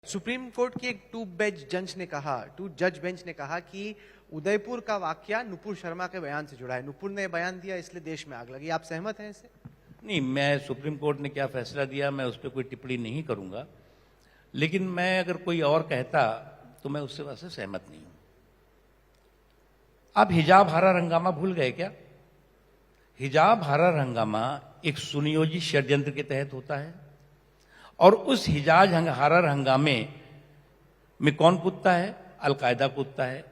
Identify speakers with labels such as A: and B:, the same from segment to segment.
A: Supreme court की एक to जज बेंच ने कहा कि उदयपुर का वाकया नुपुर शर्मा के बयान से जुड़ा है। नुपुर ने बयान दिया इसलिए देश में आग लगी। आप सहमत हैं इससे?
B: नहीं, मैं सुप्रीम कोर्ट ने क्या फैसला दिया मैं उस पर कोई टिप्पणी नहीं करूंगा, लेकिन मैं अगर कोई और कहता तो मैं उससे वैसे सहमत नहीं हूं। आप हिजाब हरा हंगामा भूल गए क्या? हिजाब हरा हंगामा एक सुनियोजित षड्यंत्र के तहत होता है और उस हिजाब हरा हंगामे में कौन कूदता है? अलकायदा कूदता है,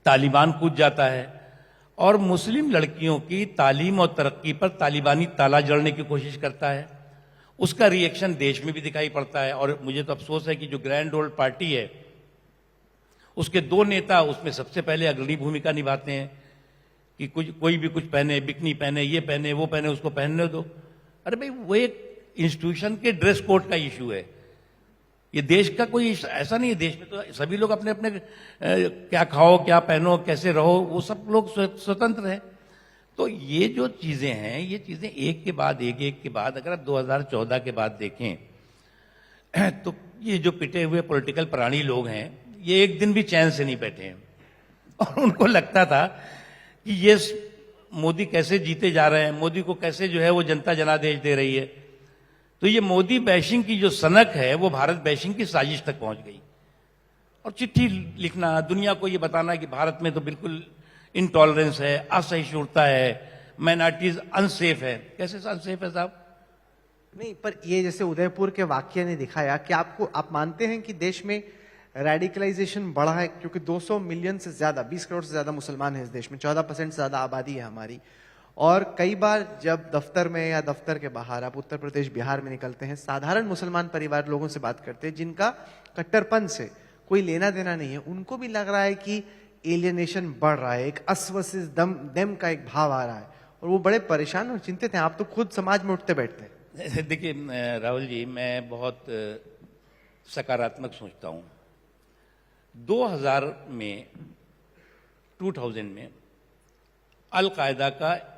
B: तालिबान कूद जाता है और मुस्लिम लड़कियों की तालीम और तरक्की पर तालिबानी ताला जड़ने की कोशिश करता है। उसका रिएक्शन देश में भी दिखाई पड़ता है और मुझे तो अफसोस है कि जो ग्रैंड ओल्ड पार्टी है उसके दो नेता उसमें सबसे पहले अग्रणी भूमिका निभाते हैं कि कोई भी कुछ पहने, बिकनी पहने, ये पहने, वो पहने, उसको पहनने दो। अरे भाई, वो एक इंस्टीट्यूशन के ड्रेस कोड का इशू है। ये देश का कोई ऐसा नहीं है। देश में तो सभी लोग अपने अपने क्या खाओ, क्या पहनो, कैसे रहो, वो सब लोग स्वतंत्र हैं। तो ये जो चीजें हैं, ये चीजें एक के बाद एक अगर आप 2014 के बाद देखें तो ये जो पिटे हुए पॉलिटिकल प्राणी लोग हैं, ये एक दिन भी चैन से नहीं बैठे हैं और उनको लगता था कि ये मोदी कैसे जीते जा रहे हैं, मोदी को कैसे जो है वो जनता जनादेश दे रही है। तो ये मोदी बैशिंग की जो सनक है वो भारत बैशिंग की साजिश तक पहुंच गई और चिट्ठी लिखना, दुनिया को ये बताना कि भारत में तो बिल्कुल इनटॉलरेंस है, असहिष्णुता है, माइनॉरिटीज अनसेफ है। कैसे अनसेफ है साहब?
A: नहीं, पर ये जैसे उदयपुर के वाकये ने दिखाया कि आप मानते हैं कि देश में रेडिकलाइजेशन बढ़ा है, क्योंकि 200 मिलियन से ज्यादा, 20 करोड़ से ज्यादा मुसलमान हैं इस देश में, 14% से ज्यादा आबादी है हमारी। और कई बार जब दफ्तर में या दफ्तर के बाहर आप उत्तर प्रदेश, बिहार में निकलते हैं, साधारण मुसलमान परिवार लोगों से बात करते हैं जिनका कट्टरपन से कोई लेना देना नहीं है, उनको भी लग रहा है कि एलियनेशन बढ़ रहा है, एक अस्वसिस दम का एक भाव आ रहा है और वो बड़े परेशान और चिंतित हैं। आप तो खुद समाज में उठते बैठते हैं।
B: देखिए राहुल जी, मैं बहुत सकारात्मक सोचता हूं। 2000 में अलकायदा का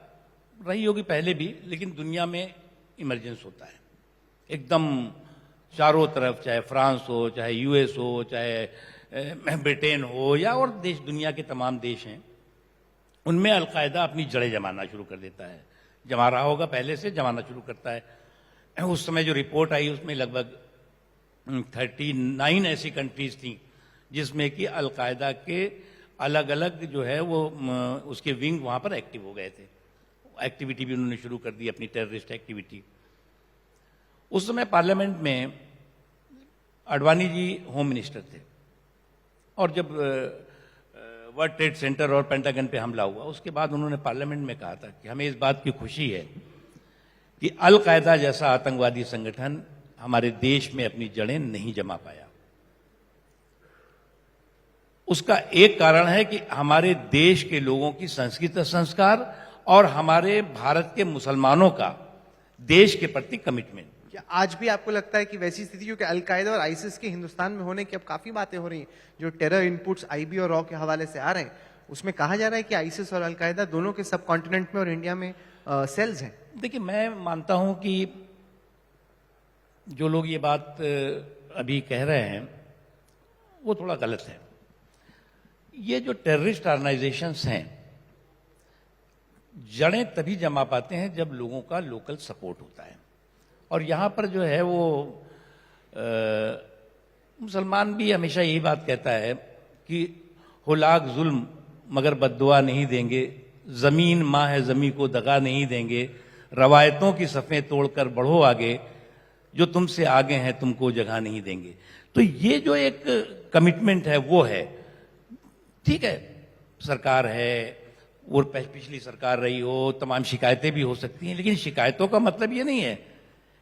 B: रही होगी पहले भी, लेकिन दुनिया में इमरजेंस होता है एकदम चारों तरफ, चाहे फ्रांस हो, चाहे यूएस हो, चाहे ब्रिटेन हो या और देश, दुनिया के तमाम देश हैं, उनमें अलकायदा अपनी जड़ें जमाना शुरू कर देता है। जमा रहा होगा पहले से, जमाना शुरू करता है। उस समय जो रिपोर्ट आई उसमें लगभग 39 ऐसी कंट्रीज थी जिसमें कि अलकायदा के अलग अलग जो है वो उसके विंग वहां पर एक्टिव हो गए थे। एक्टिविटी भी उन्होंने शुरू कर दी, अपनी टेररिस्ट एक्टिविटी। उस समय पार्लियामेंट में अडवाणी जी होम मिनिस्टर थे और जब वर्ल्ड ट्रेड सेंटर और पेंटागन पे हमला हुआ उसके बाद उन्होंने पार्लियामेंट में कहा था कि हमें इस बात की खुशी है कि अलकायदा जैसा आतंकवादी संगठन हमारे देश में अपनी जड़ें नहीं जमा पाया। उसका एक कारण है कि हमारे देश के लोगों की संस्कृति, संस्कार और हमारे भारत के मुसलमानों का देश के प्रति कमिटमेंट।
A: क्या आज भी आपको लगता है कि वैसी स्थिति, क्योंकि अलकायदा और आईसिस के हिंदुस्तान में होने की अब काफी बातें हो रही हैं, जो टेरर इनपुट्स आईबी और रॉ के हवाले से आ रहे हैं, उसमें कहा जा रहा है कि आईसिस और अलकायदा दोनों के सब कॉन्टिनेंट में और इंडिया में सेल्स हैं?
B: देखिए, मैं मानता हूं कि जो लोग ये बात अभी कह रहे हैं वो थोड़ा गलत है। ये जो टेररिस्ट ऑर्गेनाइजेशंस हैं, जड़ें तभी जमा पाते हैं जब लोगों का लोकल सपोर्ट होता है। और यहां पर जो है वो मुसलमान भी हमेशा यही बात कहता है कि हो लाख जुल्म मगर बद्दुआ नहीं देंगे, जमीन माँ है जमी को दगा नहीं देंगे, रवायतों की सफ़ें तोड़कर बढ़ो आगे, जो तुमसे आगे हैं तुमको जगह नहीं देंगे। तो ये जो एक कमिटमेंट है वो है। ठीक है, सरकार है और पिछली सरकार रही हो, तमाम शिकायतें भी हो सकती हैं, लेकिन शिकायतों का मतलब ये नहीं है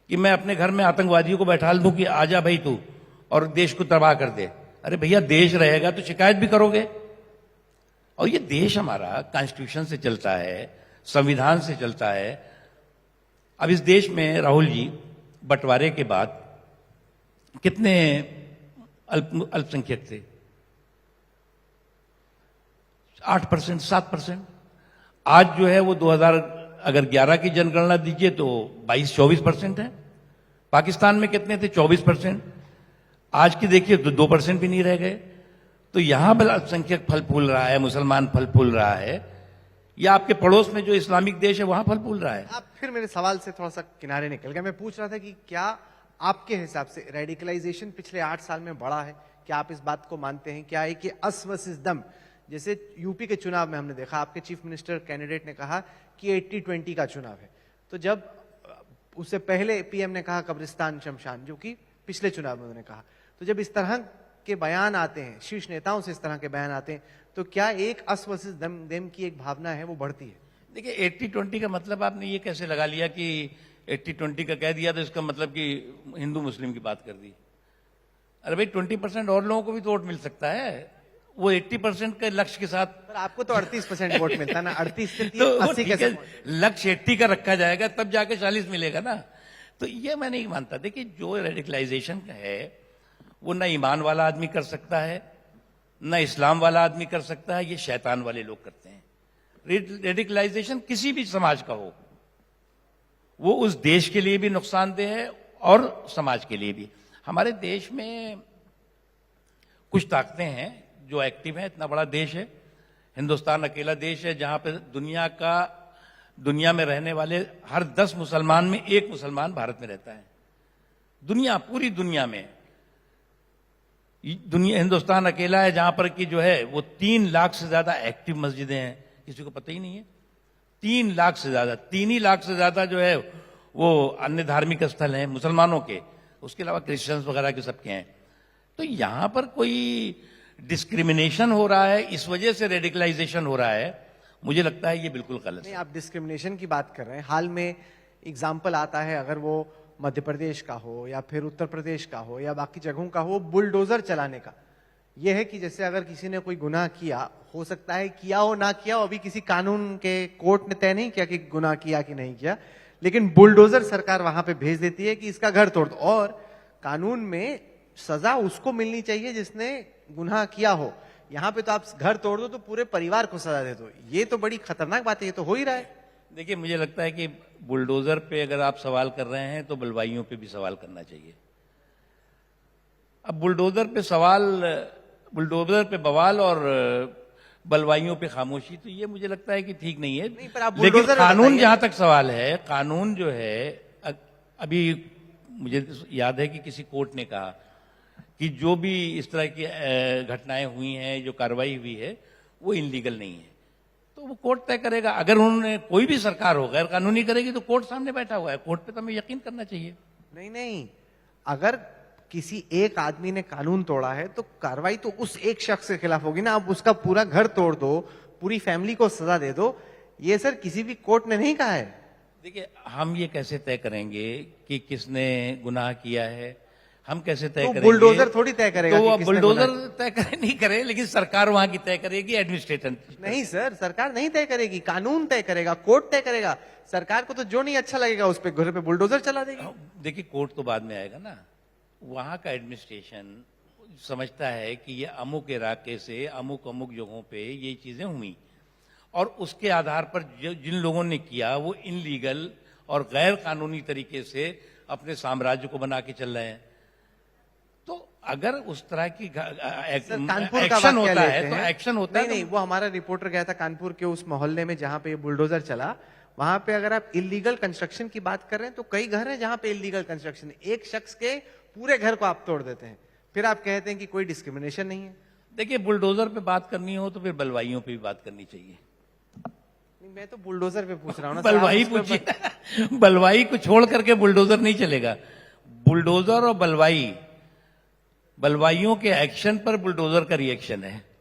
B: कि मैं अपने घर में आतंकवादियों को बैठाल दूं कि आजा भाई तू और देश को तबाह कर दे। अरे भैया, देश रहेगा तो शिकायत भी करोगे। और ये देश हमारा कॉन्स्टिट्यूशन से चलता है, संविधान से चलता है। अब इस देश में राहुल जी, बंटवारे के बाद कितने अल्पसंख्यक थे? 8%, 7%। आज जो है वो 2011 की जनगणना दीजिए तो 22-24% है। पाकिस्तान में कितने थे? 24%। आज की देखिए तो 2% भी नहीं रह गए। तो यहां पर अल्पसंख्यक फल फूल रहा है, मुसलमान फल फूल रहा है, या आपके पड़ोस में जो इस्लामिक देश है वहां फल फूल रहा है।
A: आप फिर मेरे सवाल से थोड़ा सा किनारे निकल गए। मैं पूछ रहा था कि क्या आपके हिसाब से रेडिकलाइजेशन पिछले 8 साल में बढ़ा है? क्या आप इस बात को मानते हैं? क्या है कि अस वर्सेस दम, जैसे यूपी के चुनाव में हमने देखा, आपके चीफ मिनिस्टर कैंडिडेट ने कहा कि 80-20 का चुनाव है, तो जब उससे पहले पीएम ने कहा कब्रिस्तान शमशान, जो कि पिछले चुनाव में उन्होंने कहा, तो जब इस तरह के बयान आते हैं, शीर्ष नेताओं से इस तरह के बयान आते हैं, तो क्या एक अस वर्सेस दम की एक भावना है वो बढ़ती है?
B: देखिए 80-20 का मतलब आपने ये कैसे लगा लिया कि 80-20 का कह दिया तो इसका मतलब कि हिंदू मुस्लिम की बात कर दी। अरे भाई 20% और लोगों को भी तो वोट मिल सकता है। वो 80% के लक्ष्य के साथ,
A: पर आपको तो 38% वोट मिलता है ना, 38 से
B: तो वो
A: 80
B: ठीक
A: कैसे?
B: है, लक्ष्य 80 का रखा जाएगा तब जाके 40 मिलेगा ना। तो ये मैं नहीं मानता। देखिए जो रेडिकलाइजेशन है वो ना ईमान वाला आदमी कर सकता है, ना इस्लाम वाला आदमी कर सकता है, ये शैतान वाले लोग करते हैं। रेडिकलाइजेशन किसी भी समाज का हो, वो उस देश के लिए भी नुकसानदेह है और समाज के लिए भी। हमारे देश में कुछ ताकतें हैं जो एक्टिव हैं। इतना बड़ा देश है, हिंदुस्तान अकेला देश है जहां पर दुनिया में रहने वाले हर 10 मुसलमान में 1 मुसलमान भारत में रहता है। पूरी दुनिया में हिंदुस्तान अकेला है जहां पर कि जो है वो 3 लाख से ज्यादा एक्टिव मस्जिदें हैं, किसी को पता ही नहीं है। 3 लाख से ज्यादा, 3 ही लाख से ज्यादा जो है वो अन्य धार्मिक स्थल हैं मुसलमानों के, उसके अलावा क्रिश्चियंस वगैरह के सबके हैं। तो यहां पर कोई डिस्क्रिमिनेशन हो रहा है, इस वजह से रेडिकलाइजेशन हो रहा है, मुझे लगता है ये बिल्कुल गलत
A: नहीं,
B: है।
A: आप डिस्क्रिमिनेशन की बात कर रहे हैं। हाल में एग्जाम्पल आता है, अगर वो मध्य प्रदेश का हो या फिर उत्तर प्रदेश का हो या बाकी जगहों का हो, बुलडोजर चलाने का। यह है कि जैसे अगर किसी ने कोई गुनाह किया, हो सकता है किया हो ना किया हो, अभी किसी कानून के कोर्ट ने तय नहीं किया कि गुनाह किया कि नहीं किया, लेकिन बुलडोजर सरकार वहां पे भेज देती है कि इसका घर तोड़ दो। और कानून में सजा उसको मिलनी चाहिए जिसने गुनाह किया हो। यहां पे तो आप घर तोड़ दो तो पूरे परिवार को सजा दे दो। ये तो बड़ी खतरनाक बात है, ये तो हो ही रहा है।
B: देखिए मुझे लगता है कि बुलडोजर पे अगर आप सवाल कर रहे हैं तो बलवाइयों पे भी सवाल करना चाहिए। अब बुलडोजर पे बवाल और बलवाइयों पे खामोशी, तो ये मुझे लगता है कि ठीक नहीं है।
A: नहीं, पर आप
B: लेकिन
A: बुलडोजर
B: कानून
A: बताइए।
B: जहां तक सवाल है, कानून जो है अभी मुझे याद है कि किसी कोर्ट ने कहा कि जो भी इस तरह की घटनाएं हुई हैं, जो कार्रवाई हुई है, वो इनलीगल नहीं है। तो वो कोर्ट तय करेगा। अगर उन्होंने कोई भी सरकार हो गैर कानूनी करेगी तो कोर्ट सामने बैठा हुआ है, कोर्ट पे तो हमें यकीन करना चाहिए।
A: नहीं, अगर किसी एक आदमी ने कानून तोड़ा है तो कार्रवाई तो उस एक शख्स के खिलाफ होगी ना। आप उसका पूरा घर तोड़ दो, पूरी फैमिली को सजा दे दो, ये सर किसी भी कोर्ट ने नहीं कहा है।
B: देखिए हम ये कैसे तय करेंगे कि किसने गुनाह किया है? हम कैसे तय
A: तो
B: करेंगे?
A: बुलडोजर थोड़ी तय करेगा
B: तो
A: कि
B: वो
A: किसने
B: बुलडोजर
A: गुनाह
B: तय करे नहीं करे, लेकिन सरकार वहां की तय करेगी, एडमिनिस्ट्रेटर
A: नहीं सर, सरकार नहीं तय करेगी, कानून तय करेगा, कोर्ट तय करेगा। सरकार को तो जो नहीं अच्छा लगेगा उस पे घर पे बुलडोजर चला देगी।
B: देखिए कोर्ट तो बाद में आएगा ना। वहां का एडमिनिस्ट्रेशन समझता है कि ये अमुक इलाके से अमुक अमुक जगहों पे ये चीजें हुई, और उसके आधार पर जिन लोगों ने किया वो इनलीगल और गैर कानूनी तरीके से अपने साम्राज्य को बना के चल रहे हैं। तो अगर उस तरह की
A: सर, कानपुर का
B: एक्शन
A: वाकया
B: होता
A: लेते
B: है तो
A: हैं।
B: एक्शन होता है।
A: नहीं, वो हमारा रिपोर्टर गया था कानपुर के उस मोहल्ले में जहां पे ये बुलडोजर चला। वहां पे अगर आप इलीगल कंस्ट्रक्शन की बात कर रहे हैं तो कई घर हैं जहां पे इलीगल कंस्ट्रक्शन है। एक शख्स के पूरे घर को आप तोड़ देते हैं, फिर आप कहते हैं कि कोई डिस्क्रिमिनेशन नहीं है।
B: देखिए बुलडोजर पे बात करनी हो तो फिर बलवाइयों पे भी बात करनी चाहिए।
A: नहीं, मैं तो बुलडोजर पे पूछ रहा हूँ ना।
B: बलवाई
A: सर, आप उस पे
B: पूछिए। बलवाई को छोड़ करके बुलडोजर नहीं चलेगा। बुलडोजर और बलवाइयों के एक्शन पर बुलडोजर का रिएक्शन है।